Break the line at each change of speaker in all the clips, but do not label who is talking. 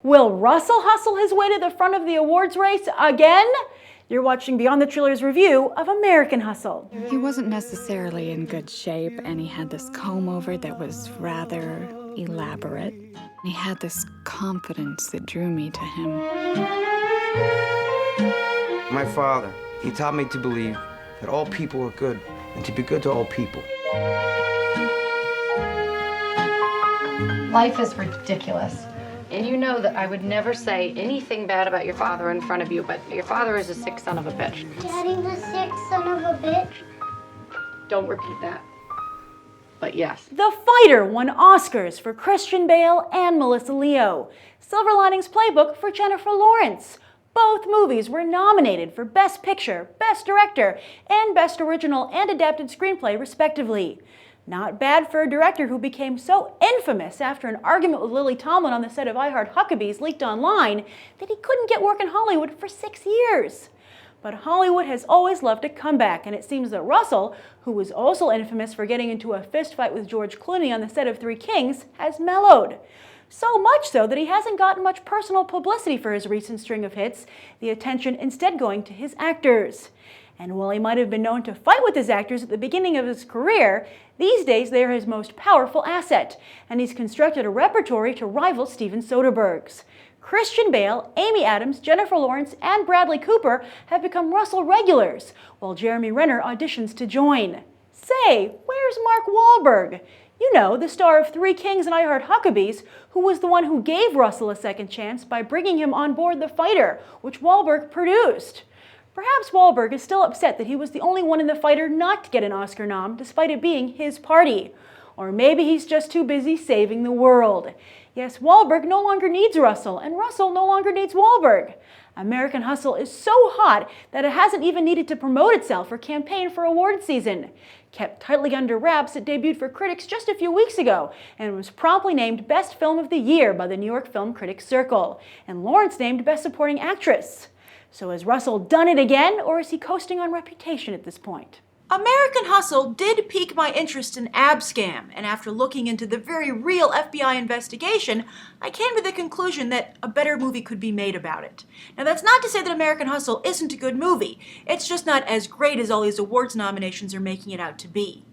Will Russell hustle his way to the front of the awards race again? You're watching Beyond the Trailers review of American Hustle.
He wasn't necessarily in good shape, and he had this comb-over that was rather elaborate. He had this confidence that drew me to him.
My father, he taught me to believe that all people are good and to be good to all people.
Life is ridiculous. And you know that I would never say anything bad about your father in front of you, but your father is a sick son of a bitch.
Daddy, the sick son of a bitch?
Don't repeat that. But yes.
The Fighter won Oscars for Christian Bale and Melissa Leo. Silver Linings Playbook for Jennifer Lawrence. Both movies were nominated for Best Picture, Best Director, and Best Original and Adapted Screenplay, respectively. Not bad for a director who became so infamous after an argument with Lily Tomlin on the set of I Heart Huckabees leaked online that he couldn't get work in Hollywood for 6 years. But Hollywood has always loved a comeback, and it seems that Russell, who was also infamous for getting into a fistfight with George Clooney on the set of Three Kings, has mellowed. So much so that he hasn't gotten much personal publicity for his recent string of hits, the attention instead going to his actors. And while he might have been known to fight with his actors at the beginning of his career, these days they are his most powerful asset, and he's constructed a repertory to rival Steven Soderbergh's. Christian Bale, Amy Adams, Jennifer Lawrence, and Bradley Cooper have become Russell regulars, while Jeremy Renner auditions to join. Say, where's Mark Wahlberg? You know, the star of Three Kings and I Heart Huckabees, who was the one who gave Russell a second chance by bringing him on board The Fighter, which Wahlberg produced. Perhaps Wahlberg is still upset that he was the only one in The Fighter not to get an Oscar nom, despite it being his party. Or maybe he's just too busy saving the world. Yes, Wahlberg no longer needs Russell, and Russell no longer needs Wahlberg. American Hustle is so hot that it hasn't even needed to promote itself or campaign for award season. Kept tightly under wraps, it debuted for critics just a few weeks ago and was promptly named Best Film of the Year by the New York Film Critics Circle, and Lawrence named Best Supporting Actress. So has Russell done it again, or is he coasting on reputation at this point? American Hustle did pique my interest in Abscam, and after looking into the very real FBI investigation, I came to the conclusion that a better movie could be made about it. Now that's not to say that American Hustle isn't a good movie, it's just not as great as all these awards nominations are making it out to be.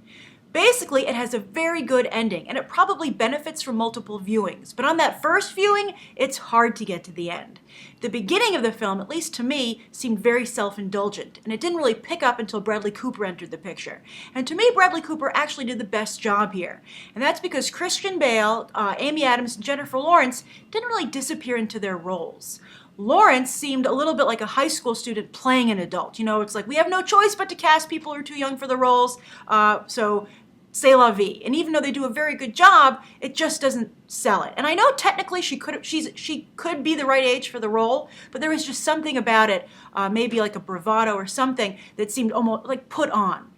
Basically, it has a very good ending, and it probably benefits from multiple viewings, but on that first viewing, it's hard to get to the end. The beginning of the film, at least to me, seemed very self-indulgent, and it didn't really pick up until Bradley Cooper entered the picture. And to me, Bradley Cooper actually did the best job here, and that's because Christian Bale, Amy Adams, and Jennifer Lawrence didn't really disappear into their roles. Lawrence seemed a little bit like a high school student playing an adult. You know, it's like, we have no choice but to cast people who are too young for the roles, so c'est la vie. And even though they do a very good job, it just doesn't sell it. And I know technically she could be the right age for the role, but there was just something about it, maybe like a bravado or something, that seemed almost like put on.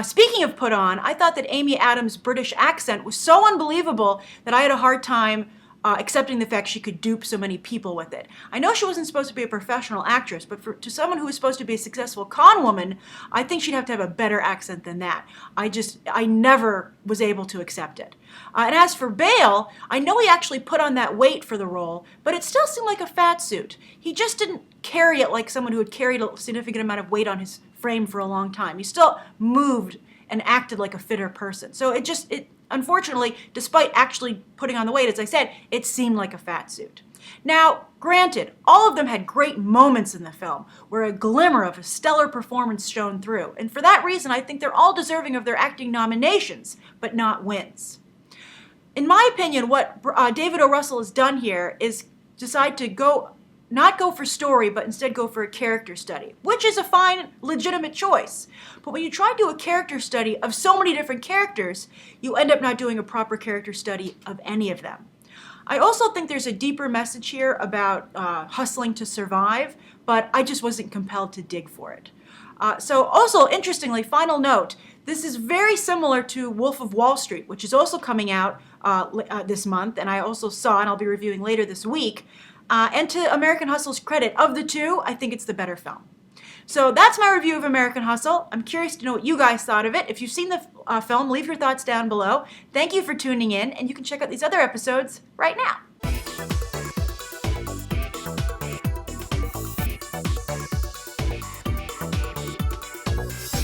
Speaking of put on, I thought that Amy Adams' British accent was so unbelievable that I had a hard time accepting the fact she could dupe so many people with it. I know she wasn't supposed to be a professional actress, but to someone who was supposed to be a successful con woman, I think she'd have to have a better accent than that. I never was able to accept it. And as for Bale, I know he actually put on that weight for the role, but it still seemed like a fat suit. He just didn't carry it like someone who had carried a significant amount of weight on his frame for a long time. He still moved and acted like a fitter person. So it unfortunately, despite actually putting on the weight, as I said, it seemed like a fat suit. Now, granted, all of them had great moments in the film where a glimmer of a stellar performance shone through, and for that reason, I think they're all deserving of their acting nominations, but not wins. In my opinion, what David O. Russell has done here is decide to not go for story, but instead go for a character study, which is a fine, legitimate choice. But when you try to do a character study of so many different characters, you end up not doing a proper character study of any of them. I also think there's a deeper message here about hustling to survive, but I just wasn't compelled to dig for it. So also, interestingly, final note, this is very similar to Wolf of Wall Street, which is also coming out this month, and I also saw, and I'll be reviewing later this week. And to American Hustle's credit, of the two, I think it's the better film. So that's my review of American Hustle. I'm curious to know what you guys thought of it. If you've seen the film, leave your thoughts down below. Thank you for tuning in, and you can check out these other episodes right now.
Bye.